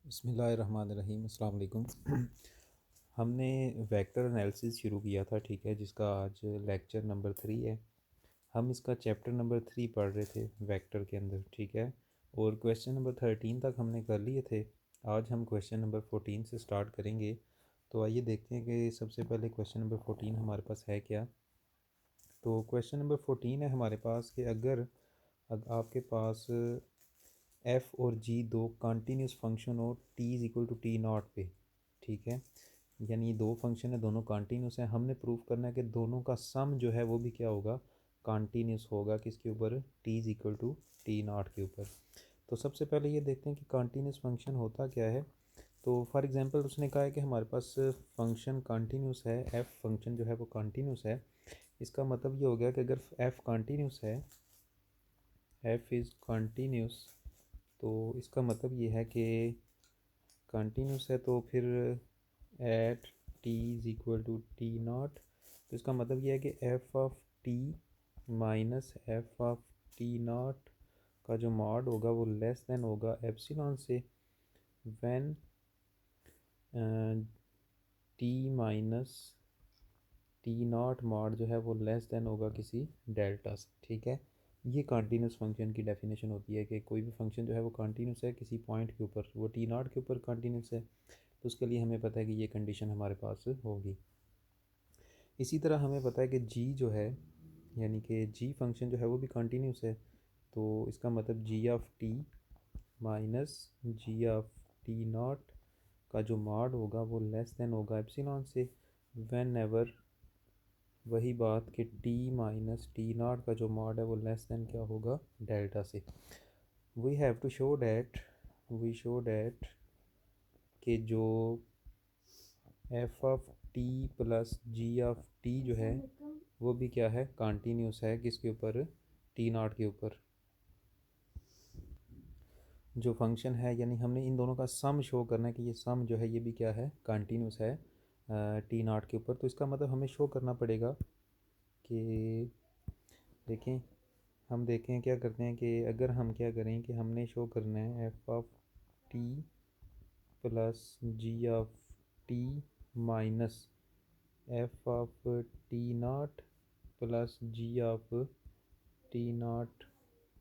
बिस्मिल्लाहिर्रहमानिर्रहीम अस्सलाम वालेकुम। हमने वेक्टर एनालिसिस शुरू किया था, ठीक है, जिसका आज लेक्चर नंबर 3 है। हम इसका चैप्टर नंबर 3 पढ़ रहे थे वेक्टर के अंदर, ठीक है, और क्वेश्चन नंबर 13 तक हमने कर लिए थे। आज हम क्वेश्चन नंबर 14 से स्टार्ट करेंगे। तो आइए देखते हैं कि सबसे पहले क्वेश्चन नंबर 14 हमारे पास है क्या। तो क्वेश्चन नंबर 14 है हमारे पास कि अगर आपके पास एफ़ और जी दो कंटिन्यूस फंक्शन हो T is equal to T naught पे, ठीक है, यानी दो फंक्शन है, दोनों कंटिन्यूस हैं। हमने प्रूव करना है कि दोनों का सम जो है वो भी क्या होगा, कंटिन्यूस होगा। किसके ऊपर? T is equal to T naught के ऊपर। तो सबसे पहले ये देखते हैं कि कंटिन्यूस फंक्शन होता क्या है। तो फॉर एग्जांपल उसने कहा है कि हमारे पास फंक्शन कंटिन्यूस है, एफ़ फंक्शन जो है वो कंटिन्यूस है। इसका मतलब ये हो गया कि अगर एफ़ कंटिन्यूस है, एफ़ इज़ कंटिन्यूस, तो इसका मतलब ये है कि कंटिन्यूस है, तो फिर at T is equal to T naught, तो इसका मतलब ये है कि F of T minus F of T naught का जो मॉड होगा वो लेस देन होगा एप्सिलॉन से, when T minus T naught mod जो है वो लेस देन होगा किसी डेल्टा से, ठीक है। ये कंटिन्यूस फंक्शन की डेफिनेशन होती है कि कोई भी फंक्शन जो है वो कंटिन्यूस है किसी पॉइंट के ऊपर, वो टी नॉट के ऊपर कंटिन्यूस है, तो उसके लिए हमें पता है कि ये कंडीशन हमारे पास होगी। इसी तरह हमें पता है कि जी जो है, यानी कि जी फंक्शन जो है वो भी कंटिन्यूस है, तो इसका मतलब g of T minus ji of T naught का जो मॉड होगा वो लेस देन होगा एप्सिलॉन से, व्हेन एवर, वही बात कि टी माइनस टी नॉट का जो मॉड है वो लेस देन क्या होगा, डेल्टा से। We have to show that, we show that कि जो F of T plus G of T जो है वो भी क्या है, कंटिन्यूस है। किसके ऊपर? टी नॉट के ऊपर। जो फंक्शन है, यानी हमने इन दोनों का सम शो करना है कि ये सम जो है ये भी क्या है, कंटिन्यूस है टी नॉट के ऊपर। तो इसका मतलब हमें शो करना पड़ेगा कि, देखें, हम देखें क्या करते हैं कि अगर हम क्या करें कि हमने शो करना है F of T plus G of T minus F of T naught plus G of T naught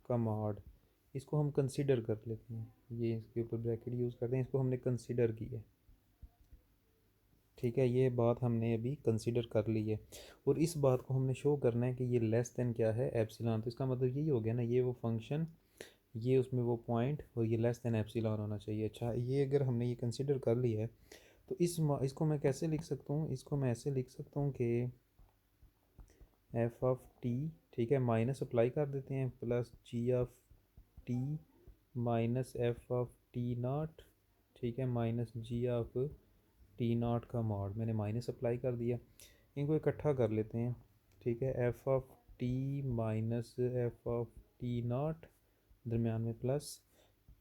का मॉड, इसको हम कंसिडर कर लेते हैं। ये इसके ऊपर ब्रैकेट यूज़ करते हैं, इसको हमने कंसिडर किया, ठीक है, ये बात हमने अभी कंसिडर कर ली है। और इस बात को हमने शो करना है कि ये लेस देन क्या है, एप्सिलॉन। तो इसका मतलब यही हो गया ना, ये वो फंक्शन, ये उसमें वो पॉइंट, और ये लेस देन एप्सिलॉन होना चाहिए। अच्छा, ये अगर हमने ये कंसिडर कर लिया है तो इसको मैं कैसे लिख सकता हूँ? इसको मैं ऐसे लिख सकता हूँ कि एफ ऑफ टी, ठीक है, माइनस अप्लाई कर देते हैं, plus G of T minus F of T naught, ठीक है, minus ji of T naught का मॉड, मैंने माइनस अप्लाई कर दिया। इनको इकट्ठा कर लेते हैं, ठीक है, F of T minus F of T naught, दरमियान में plus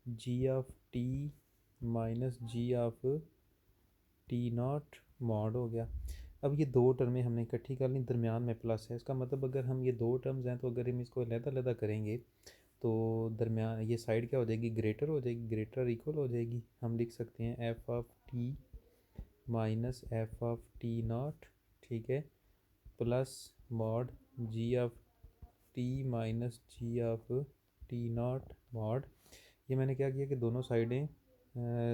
G of T minus ji of T naught mod हो गया। अब ये दो टर्में हमने इकट्ठी कर ली, दरमियान में प्लस है। इसका मतलब अगर हम ये दो टर्म्स हैं तो अगर हम इसको अलग-अलग करेंगे तो दरमियान ये साइड क्या हो जाएगी, ग्रेटर हो जाएगी, ग्रेटर इक्वल हो जाएगी। हम लिख सकते हैं F of T minus F of T naught, ठीक है, plus mod G of T minus ji of T naught mod. ये मैंने क्या किया कि दोनों साइडें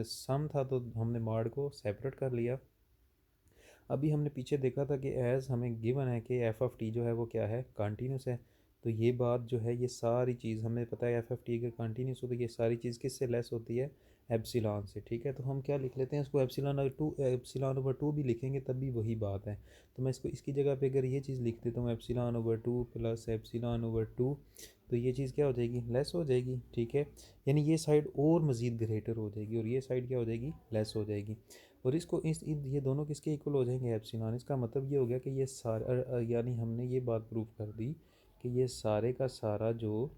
सम था तो हमने मॉड को सेपरेट कर लिया। अभी हमने पीछे देखा था कि एज़ हमें गिवन है कि एफ़ ऑफ टी जो है वो क्या है, कंटिन्यूस है। तो ये बात जो है, ये सारी चीज़ हमें पता है, एफ़ ऑफ टी अगर कंटिन्यूस हो तो ये सारी चीज़ किससे लेस होती है, एप्सिलॉन से, ठीक है। तो हम क्या लिख लेते हैं इसको, एप्सिलॉन ओवर टू भी लिखेंगे तब भी वही बात है। तो मैं इसको इसकी जगह पे अगर ये चीज़ लिख देता हूँ epsilon over two plus epsilon over two, तो ये चीज़ क्या हो जाएगी, लेस हो जाएगी, ठीक है। यानी ये साइड और मज़ीद ग्रेटर हो जाएगी और ये साइड क्या हो जाएगी, लेस हो जाएगी। और इसको ये दोनों किसके इक्वल हो जाएंगे, एप्सिलॉन। इसका मतलब ये हो गया कि ये सारा, यानी हमने ये बात प्रूव कर दी कि ये सारे का सारा जो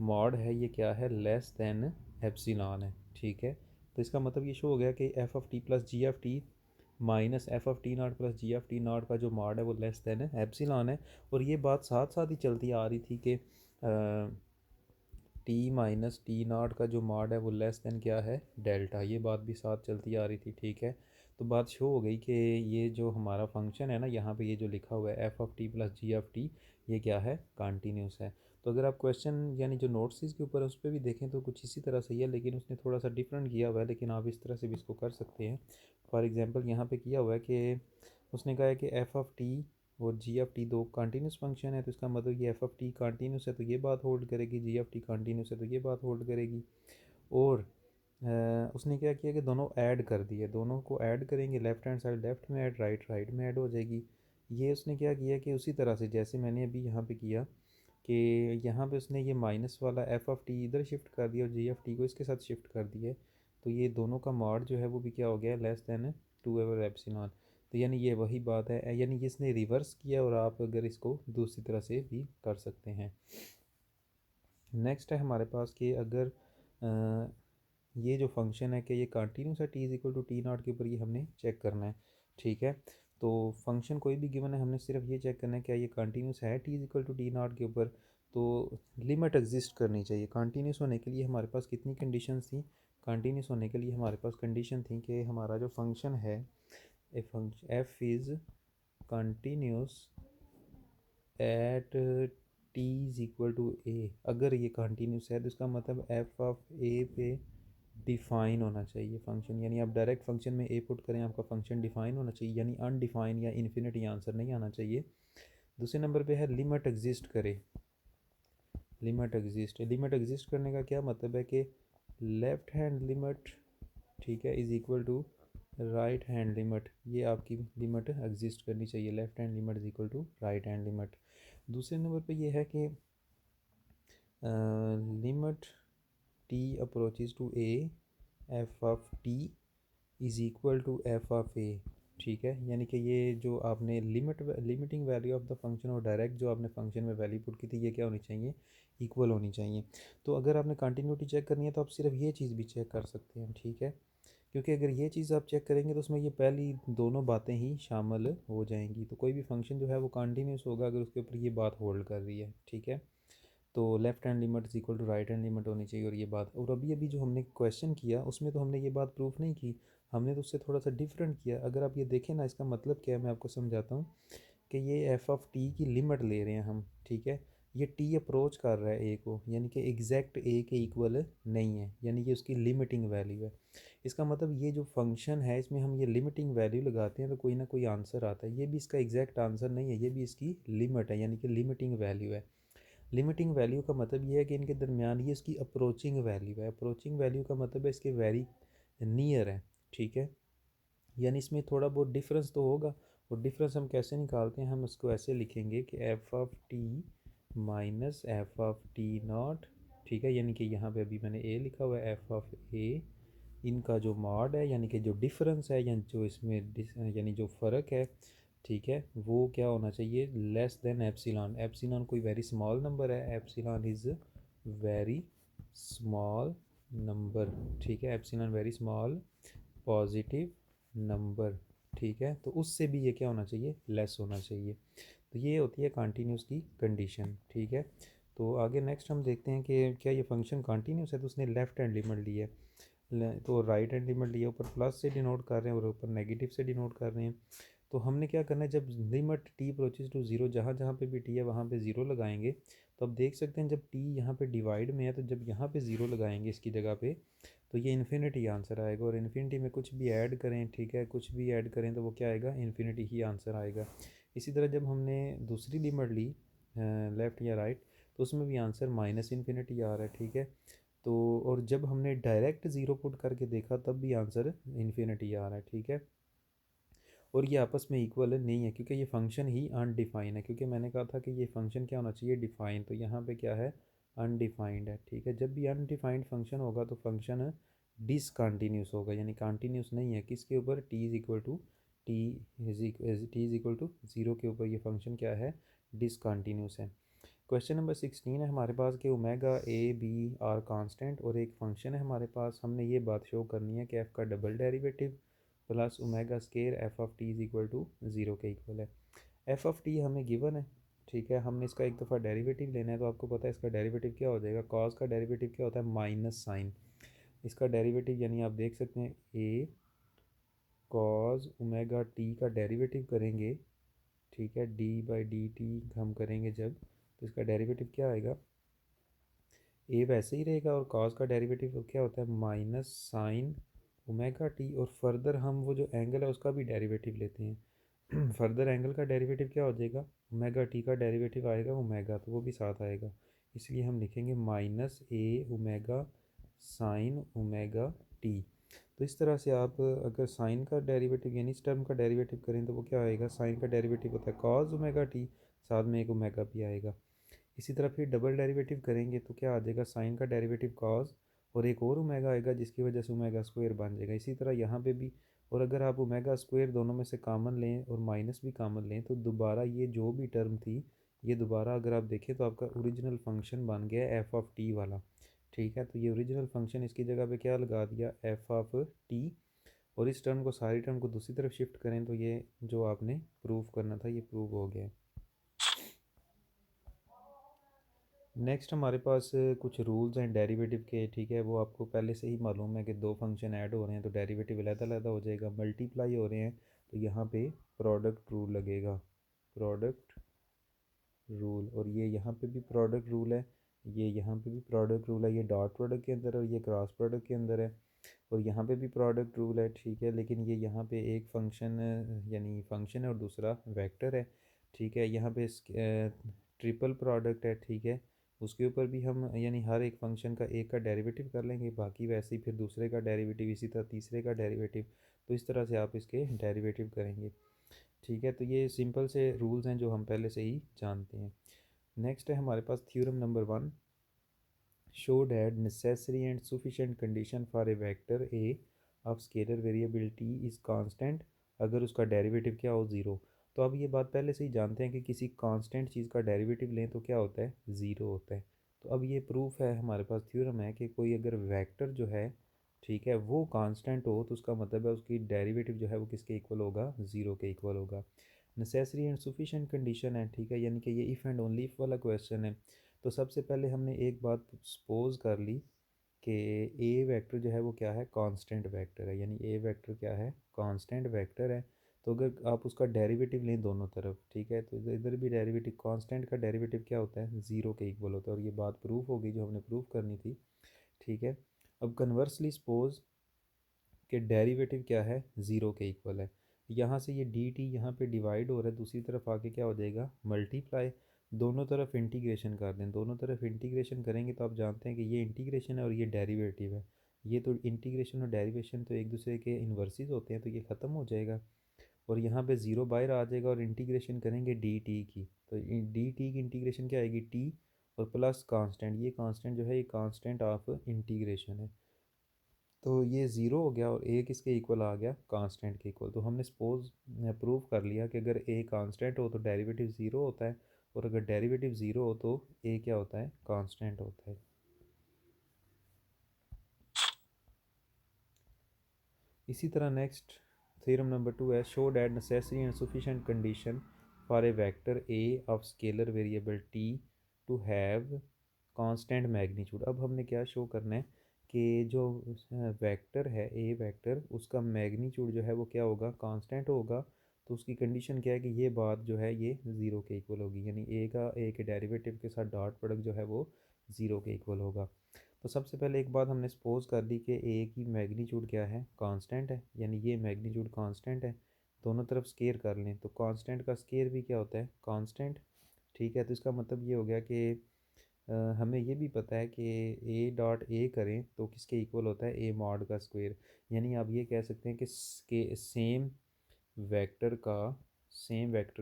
मॉड है ये क्या है, लेस देन एप्सिलॉन है, ठीक है। तो इसका मतलब ये शो हो गया कि F of T plus G of T minus F of T naught plus G of T naught का जो मॉड है वो लेस देन एप्सिलॉन है। और ये बात साथ साथ ही चलती आ रही थी कि टी माइनस टी नॉट का जो मॉड है वो लेस देन क्या है, डेल्टा। ये बात भी साथ चलती आ रही थी, ठीक है। तो बात शो हो गई कि ये जो हमारा फंक्शन है ना, यहाँ पे ये जो लिखा हुआ है F of T plus G of T, ये क्या है, कॉन्टीन्यूस है। तो अगर आप क्वेश्चन यानी जो नोट्स इसके ऊपर है उस पर भी देखें तो कुछ इसी तरह से ही है, लेकिन उसने थोड़ा सा डिफरेंट किया हुआ है, लेकिन आप इस तरह से भी इसको कर सकते हैं। फॉर एग्जांपल यहाँ पे किया हुआ है कि उसने कहा है कि एफ ऑफ टी और जी ऑफ टी दो कॉन्टीन्यूस फंक्शन है, तो इसका मतलब ये एफ ऑफ टी कॉन्टीन्यूस है तो ये बात होल्ड करेगी, जी ऑफ टी कॉन्टीन्यूस है तो ये बात होल्ड करेगी। और उसने क्या किया कि दोनों ऐड कर दिए, दोनों को ऐड करेंगे, लेफ़्ट हैंड साइड लेफ़्ट में ऐड, राइट राइट में ऐड हो जाएगी। ये उसने क्या किया कि उसी तरह से जैसे मैंने अभी यहाँ पे किया कि यहाँ पे उसने ये माइनस वाला एफ ऑफ टी इधर शिफ्ट कर दिया और जी ऑफ टी को इसके साथ शिफ्ट कर दिया, तो ये दोनों का मॉड जो है वो भी क्या हो गया, लेस दैन 2/ε। तो यानी ये वही बात है, यानी कि इसने रिवर्स किया और आप अगर इसको दूसरी तरह से भी कर सकते हैं। नेक्स्ट है हमारे पास कि अगर ये जो फंक्शन है कि ये कंटिन्यूस है T is equal to T naught के ऊपर, ये हमने चेक करना है, ठीक है। तो फंक्शन कोई भी गिवन है, हमने सिर्फ ये चेक करना है क्या ये कंटिन्यूस है T is equal to T naught के ऊपर। तो लिमिट एग्जिस्ट करनी चाहिए कंटिन्यूस होने के लिए। हमारे पास कितनी कंडीशंस थी कंटिन्यूस होने के लिए, हमारे पास कंडीशन थी कि हमारा जो फंक्शन है f is continuous at T is equal to a. अगर ये कंटिन्यूस है तो इसका मतलब एफ ऑफ ए पे डिफ़ाइन होना चाहिए फंक्शन, यानी आप डायरेक्ट फंक्शन में ए पुट करें, आपका फंक्शन डिफ़ाइन होना चाहिए, यानी अनडिफ़ाइन या इन्फिनिटी आंसर नहीं आना चाहिए। दूसरे नंबर पे है लिमिट एग्जिस्ट करे। लिमिट एग्जिस्ट करने का क्या मतलब है कि लेफ़्ट हैंड लिमिट, ठीक है, is equal to right hand limit, ये आपकी लिमिट एग्जिस्ट करनी चाहिए। Left hand limit is equal to right hand limit. दूसरे नंबर पे ये है कि limit T approaches to a f of T is equal to f of a, ठीक है। यानी कि ये जो आपने limiting value of the function और डायरेक्ट जो आपने फंक्शन में वैल्यू पुट की थी, ये क्या होनी चाहिए, इक्वल होनी चाहिए। तो अगर आपने कंटिन्यूटी चेक करनी है तो आप सिर्फ ये चीज़ भी चेक कर सकते हैं, ठीक है, क्योंकि अगर ये चीज़ आप चेक करेंगे तो उसमें ये पहली दोनों बातें ही शामिल हो जाएंगी। तो कोई भी फंक्शन जो है वो कंटिन्यूस होगा अगर उसके ऊपर ये बात होल्ड कर रही है, ठीक है। तो left hand limit is equal to right hand limit होनी चाहिए, और ये बात, और अभी अभी जो हमने क्वेश्चन किया उसमें तो हमने ये बात प्रूफ नहीं की, हमने तो उससे थोड़ा सा डिफरेंट किया। अगर आप ये देखें ना, इसका मतलब क्या है, मैं आपको समझाता हूँ कि ये एफ ऑफ टी की लिमिट ले रहे हैं हम, ठीक है। ये टी अप्रोच कर रहा है ए को, यानी कि एग्जैक्ट ए के इक्वल नहीं है, यानी कि उसकी लिमिटिंग वैल्यू है। इसका मतलब ये जो फंक्शन है इसमें हम ये लिमिटिंग वैल्यू लगाते हैं तो कोई ना कोई आंसर आता है। ये भी इसका एग्जैक्ट आंसर नहीं है, ये भी इसकी लिमिट है, यानी कि लिमिटिंग वैल्यू है। लिमिटिंग वैल्यू का मतलब ये है कि इनके दरमियान ये इसकी अप्रोचिंग वैल्यू है। अप्रोचिंग वैल्यू का मतलब है इसके वेरी नियर है, ठीक है। यानी इसमें थोड़ा बहुत डिफरेंस तो होगा, और डिफरेंस हम कैसे निकालते हैं, हम उसको ऐसे लिखेंगे कि F of T minus F of T naught, ठीक है। यानी कि यहाँ पे अभी मैंने ए लिखा हुआ है, एफ ऑफ ए, इनका जो मॉड है यानी कि जो डिफरेंस है, यानी जो इसमें यानी जो फ़र्क है, ठीक है, वो क्या होना चाहिए, लेस देन एप्सिलॉन। एप्सिलॉन कोई वेरी स्मॉल नंबर है, epsilon is very small number, ठीक है, epsilon very small positive number, ठीक है। तो उससे भी ये क्या होना चाहिए, लेस होना चाहिए। तो ये होती है कंटिन्यूस की कंडीशन, ठीक है। तो आगे नेक्स्ट हम देखते हैं कि क्या ये फंक्शन कंटिन्यूस है। तो उसने लेफ़्ट हैंड लिमिट ली है, तो राइट हैंड लिमिट लिया, ऊपर प्लस से डिनोट कर रहे हैं और ऊपर नेगेटिव से डिनोट कर रहे हैं। तो हमने क्या करना है, जब limit T approaches to zero, जहाँ जहाँ पे भी टी है वहाँ पे ज़ीरो लगाएंगे। तो अब देख सकते हैं जब टी यहाँ पे डिवाइड में है तो जब यहाँ पे ज़ीरो लगाएंगे इसकी जगह पे, तो ये इन्फिनिटी आंसर आएगा। और इन्फिनिटी में कुछ भी ऐड करें, ठीक है, कुछ भी ऐड करें तो वो क्या आएगा, इन्फिनिटी ही आंसर आएगा। इसी तरह जब हमने दूसरी लिमिट ली लेफ़्ट या राइट, तो उसमें भी आंसर माइनस इन्फिनिटी आ रहा है, ठीक है। तो और जब हमने डायरेक्ट ज़ीरो पुट करके देखा तब भी आंसर इन्फिनिटी आ रहा है, ठीक है। और ये आपस में इक्वल नहीं है क्योंकि ये फंक्शन ही अनडिफाइन है, क्योंकि मैंने कहा था कि ये फंक्शन क्या होना चाहिए, डिफाइन। तो यहाँ पे क्या है, अनडिफाइंड है, ठीक है। जब भी अनडिफाइंड फंक्शन होगा तो फंक्शन डिसकंटिन्यूस होगा, यानी कंटिन्यूस नहीं है। किसके ऊपर, T is equal to T is equal to zero के ऊपर ये फंक्शन क्या है, डिसकंटिन्यूस है। क्वेश्चन नंबर 16 है हमारे पास कि omega A B are constant, और एक फंक्शन है हमारे पास, हमने ये बात शो करनी है कि एफ़ का double derivative plus omega square F of T is equal to zero के इक्वल है। एफ ऑफ टी हमें गिवन है, ठीक है, हमने इसका एक दफ़ा डेरिवेटिव लेना है, तो आपको पता है इसका डेरिवेटिव क्या हो जाएगा। कॉस का डेरिवेटिव क्या होता है, माइनस साइन। इसका डेरिवेटिव यानी आप देख सकते हैं ए कॉस ओमेगा टी का डेरिवेटिव करेंगे, ठीक है, डी बाई डी टी हम करेंगे जब, तो इसका डेरिवेटिव क्या आएगा, ए वैसे ही रहेगा और कॉस का डेरिवेटिव क्या होता है, माइनस साइन ओमेगा टी। और फर्दर हम वो जो एंगल है उसका भी डेरिवेटिव लेते हैं फर्दर एंगल का डेरिवेटिव क्या हो जाएगा, ओमेगा टी का डेरिवेटिव आएगा ओमेगा, तो वो भी साथ आएगा, इसलिए हम लिखेंगे माइनस ए ओमेगा साइन ओमेगा टी। तो इस तरह से आप अगर साइन का डेरिवेटिव यानी इस टर्म का डेरिवेटिव करें तो वो क्या आएगा, साइन का डेरिवेटिव होता है कॉस ओमेगा टी, साथ में एक ओमेगा भी आएगा। इसी तरह फिर डबल डेरिवेटिव करेंगे तो क्या आ जाएगा, साइन का डेरिवेटिव कॉस और एक और ओमेगा आएगा जिसकी वजह से ओमेगा स्क्वायर बन जाएगा। इसी तरह यहाँ पे भी, और अगर आप ओमेगा स्क्वायर दोनों में से कॉमन लें और माइनस भी कॉमन लें तो दोबारा ये जो भी टर्म थी ये दोबारा अगर आप देखें तो आपका ओरिजिनल फंक्शन बन गया एफ ऑफ टी वाला। ठीक है, तो ये ओरिजिनल फंक्शन इसकी जगह पे क्या लगा दिया, एफ ऑफ टी। और इस टर्म को, सारी टर्म को दूसरी तरफ शिफ्ट करें तो ये जो आपने प्रूव करना था ये प्रूव हो गया। नेक्स्ट हमारे पास कुछ रूल्स हैं डेरिवेटिव के, ठीक है, वो आपको पहले से ही मालूम है कि दो फंक्शन ऐड हो रहे हैं तो डेरिवेटिव अलग-अलग हो जाएगा। मल्टीप्लाई हो रहे हैं तो यहाँ पे प्रोडक्ट रूल लगेगा, प्रोडक्ट रूल। और ये यहाँ पे भी प्रोडक्ट रूल है, ये यहाँ पे भी प्रोडक्ट रूल है, ये डॉट प्रोडक्ट के अंदर है और ये क्रॉस प्रोडक्ट के अंदर है। और यहाँ पे भी प्रोडक्ट रूल है, ठीक है, लेकिन ये यहाँ पे एक फंक्शन यानी फंक्शन है और दूसरा वेक्टर है। ठीक है, यहाँ पे ट्रिपल प्रोडक्ट है, ठीक है, उसके ऊपर भी हम यानी हर एक फंक्शन का एक का डेरिवेटिव कर लेंगे, बाकी वैसे ही फिर दूसरे का डेरिवेटिव, इसी तरह तीसरे का डेरिवेटिव। तो इस तरह से आप इसके डेरिवेटिव करेंगे। ठीक है, तो ये सिंपल से रूल्स हैं जो हम पहले से ही जानते हैं। नेक्स्ट है हमारे पास theorem number 1, show that necessary and sufficient condition for a vector a of scalar variable t is constant अगर उसका डेरिवेटिव क्या हो, ज़ीरो। तो अब ये बात पहले से ही जानते हैं कि किसी कांस्टेंट चीज़ का डेरिवेटिव लें तो क्या होता है, ज़ीरो होता है। तो अब ये प्रूफ है, हमारे पास थ्योरम है कि कोई अगर वेक्टर जो है, ठीक है, वो कांस्टेंट हो तो उसका मतलब है उसकी डेरिवेटिव जो है वो किसके इक्वल होगा, ज़ीरो के इक्वल होगा। नेसेसरी एंड सफिशिएंट कंडीशन है, ठीक है, यानी कि ये इफ़ एंड ओनली इफ़ वाला क्वेश्चन है। तो सबसे पहले हमने एक बात सपोज कर ली कि ए वेक्टर जो है वो क्या है, कांस्टेंट वेक्टर है, यानी ए वेक्टर क्या है, कांस्टेंट वेक्टर है। तो अगर आप उसका डेरिवेटिव लें दोनों तरफ, ठीक है, तो इधर भी डेरिवेटिव, कांस्टेंट का डेरिवेटिव क्या होता है, ज़ीरो के इक्वल होता है। और ये बात प्रूफ हो गई जो हमने प्रूफ करनी थी। ठीक है, अब कन्वर्सली सपोज कि डेरिवेटिव क्या है, ज़ीरो के इक्वल है। यहाँ से ये डी टी यहाँ पे डिवाइड हो रहा है, दूसरी तरफ आके क्या हो जाएगा, मल्टीप्लाई। दोनों तरफ इंटीग्रेशन कर दें, दोनों तरफ इंटीग्रेशन करेंगे तो आप जानते हैं कि ये इंटीग्रेशन है और ये डेरिवेटिव है। ये तो इंटीग्रेशन और डेरिवेशन तो एक दूसरे के इन्वर्सिस होते हैं, तो ये ख़त्म हो जाएगा और यहाँ पे ज़ीरो बाहर आ जाएगा और इंटीग्रेशन करेंगे डी टी की। तो डी टी की इंटीग्रेशन क्या आएगी, टी और प्लस कांस्टेंट, ये कांस्टेंट जो है ये कांस्टेंट ऑफ इंटीग्रेशन है। तो ये ज़ीरो हो गया और ए किसके इक्वल आ गया, कांस्टेंट के इक्वल। तो हमने सपोज प्रूव कर लिया कि अगर ए कांस्टेंट हो तो डेरिवेटिव ज़ीरो होता है, और अगर डेरिवेटिव ज़ीरो हो तो ए क्या होता है, कांस्टेंट होता है। इसी तरह नेक्स्ट थ्योरम नंबर 2 है, show that necessary and sufficient condition for a vector A of scalar variable T to have constant magnitude. अब हमने क्या शो करना है कि जो वेक्टर है ए वेक्टर, उसका मैग्नीट्यूड जो है वो क्या होगा, कांस्टेंट होगा। तो उसकी कंडीशन क्या है कि ये बात जो है ये ज़ीरो के इक्वल होगी, यानी ए के डेरिवेटिव के साथ डॉट प्रोडक्ट जो है वो ज़ीरो के इक्वल होगा। तो सबसे पहले एक बात हमने सपोज कर ली कि ए की मैग्नीट्यूड क्या है, कांस्टेंट है, यानी ये मैग्नीट्यूड कांस्टेंट है। दोनों तरफ स्केयर कर लें तो कांस्टेंट का स्केयर भी क्या होता है, कांस्टेंट। ठीक है, तो इसका मतलब ये हो गया कि हमें ये भी पता है कि ए डॉट ए करें तो किसके इक्वल होता है, ए मॉड का स्क्वायर। यानी आप ये कह सकते हैं कि सेम वेक्टर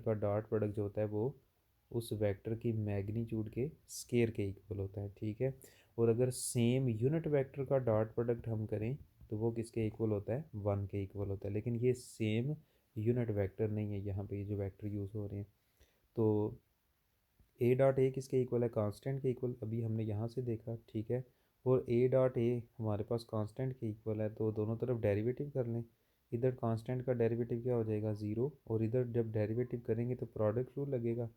का डॉट प्रोडक्ट जो होता है वो उस वेक्टर की मैग्नीट्यूड के स्केयर के इक्वल होता है। ठीक है, और अगर सेम यूनिट वेक्टर का डॉट प्रोडक्ट हम करें तो वो किसके इक्वल होता है, वन के इक्वल होता है। लेकिन ये सेम यूनिट वेक्टर नहीं है, यहाँ पे ये जो वेक्टर यूज़ हो रहे हैं। तो ए डॉट ए किसके इक्वल है, कांस्टेंट के इक्वल, अभी हमने यहाँ से देखा। ठीक है, और ए डॉट ए हमारे पास कांस्टेंट के इक्वल है, तो दोनों तरफ डेरिवेटिव कर लें। इधर कांस्टेंट का डेरिवेटिव क्या हो जाएगा, ज़ीरो, और इधर जब डेरिवेटिव करेंगे तो प्रोडक्ट रूल लगेगा।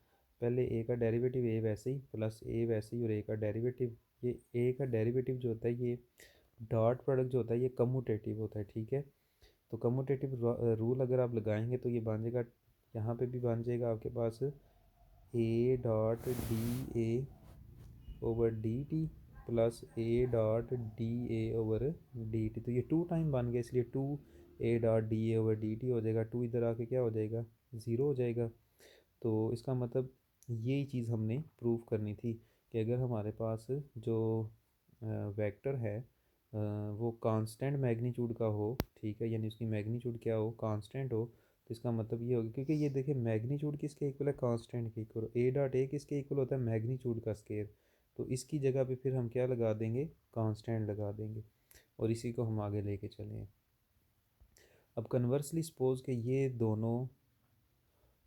पहले ए का डेरिवेटिव ए वैसे ही प्लस ए वैसे ही और ए का डेरिवेटिव, ये ए का डेरिवेटिव जो होता है ये डॉट प्रोडक्ट जो होता है ये कम्यूटेटिव होता है, ठीक है। तो कम्यूटेटिव रूल अगर आप लगाएंगे तो ये बन जाएगा, यहाँ पे भी बन जाएगा आपके पास a dot d a over d t plus a dot d a over d t. तो ये टू टाइम बन गया, इसलिए two a dot d a over d t हो जाएगा, टू इधर आके क्या हो जाएगा, ज़ीरो हो जाएगा। तो इसका मतलब यही चीज़ हमने प्रूव करनी थी कि अगर हमारे पास जो वेक्टर है वो कांस्टेंट मैग्नीट्यूड का हो, ठीक है, यानी उसकी मैग्नीट्यूड क्या हो, कांस्टेंट हो, तो इसका मतलब ये होगा, क्योंकि ये देखिए मैग्नीट्यूड किसके इक्वल है, कांस्टेंट के इक्वल, ए डॉट ए किसके इक्वल होता है, मैग्नीट्यूड का स्केयर। तो इसकी जगह पे फिर हम क्या लगा देंगे, कांस्टेंट लगा देंगे, और इसी को हम आगे लेके चलें। अब कन्वर्सली सपोज कि ये दोनों,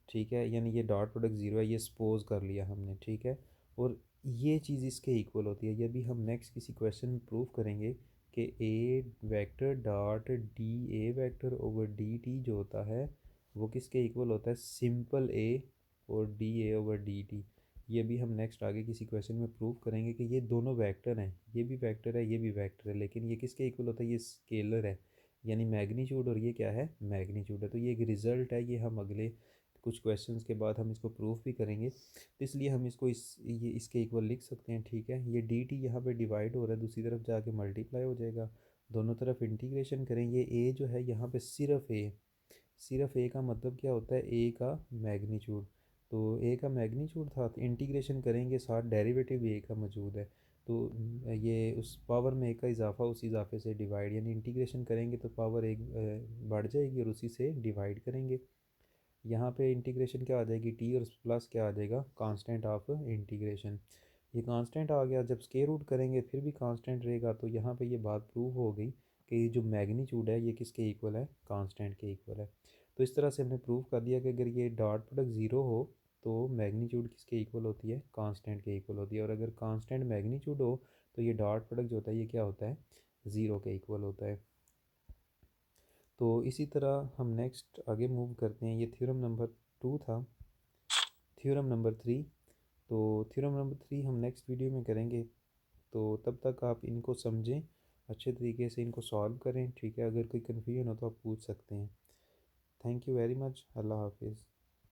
ठीक है, यानी ये डॉट प्रोडक्ट ज़ीरो है, ये सपोज कर लिया हमने, ठीक है, और ये चीज़ इसके इक्वल होती है। ये भी हम नेक्स्ट किसी क्वेश्चन में प्रूव करेंगे कि a vector dot d a vector over d t जो होता है वो किसके इक्वल होता है, सिंपल ए और D a over d T. ये भी हम नेक्स्ट आगे किसी क्वेश्चन में प्रूव करेंगे कि ये दोनों वेक्टर हैं, ये भी वेक्टर है, ये भी वेक्टर है, लेकिन ये किसके इक्वल होता है, ये स्केलर है, यानी मैग्नीट्यूड, और ये क्या है, मैग्नीट्यूड है। तो ये एक रिज़ल्ट है, ये हम अगले कुछ क्वेश्चंस के बाद हम इसको प्रूफ भी करेंगे, तो इसलिए हम इसको ये इसके इक्वल लिख सकते हैं, ठीक है। ये डी टी यहाँ पर डिवाइड हो रहा है, दूसरी तरफ जाके मल्टीप्लाई हो जाएगा, दोनों तरफ इंटीग्रेशन करेंगे। ए जो है यहाँ पे सिर्फ ए, सिर्फ ए का मतलब क्या होता है, ए का मैग्नीट्यूड, तो ए का मैग्नीट्यूड था, तो इंटीग्रेशन करेंगे, साथ डेरिवेटिव ए का मौजूद है, तो ये उस पावर में एक का इजाफा उस इजाफे से डिवाइड, यानी इंटीग्रेशन करेंगे तो पावर एक बढ़ जाएगी और उसी से डिवाइड करेंगे। यहाँ पे इंटीग्रेशन क्या आ जाएगी, टी, और प्लस क्या आ जाएगा, कांस्टेंट ऑफ इंटीग्रेशन। ये कांस्टेंट आ गया, जब स्क्वायर रूट करेंगे फिर भी कांस्टेंट रहेगा, तो यहाँ पे ये बात प्रूव हो गई कि जो मैग्नीट्यूड है ये किसके इक्वल है, कांस्टेंट के इक्वल है। तो इस तरह से हमने प्रूव कर दिया कि अगर ये डॉट प्रोडक्ट ज़ीरो हो तो मैग्नीट्यूड किसके इक्वल होती है, कांस्टेंट के इक्वल होती है, और अगर कांस्टेंट मैग्नीट्यूड हो तो ये डॉट प्रोडक्ट जो होता है ये क्या होता है, ज़ीरो के इक्वल होता है। तो इसी तरह हम नेक्स्ट आगे मूव करते हैं। ये थ्योरम नंबर 2 था। थ्योरम नंबर 3, तो थ्योरम नंबर 3 हम नेक्स्ट वीडियो में करेंगे, तो तब तक आप इनको समझें, अच्छे तरीके से इनको सॉल्व करें, ठीक है। अगर कोई कन्फ्यूजन हो तो आप पूछ सकते हैं। Thank you very much. अल्लाह हाफिज़।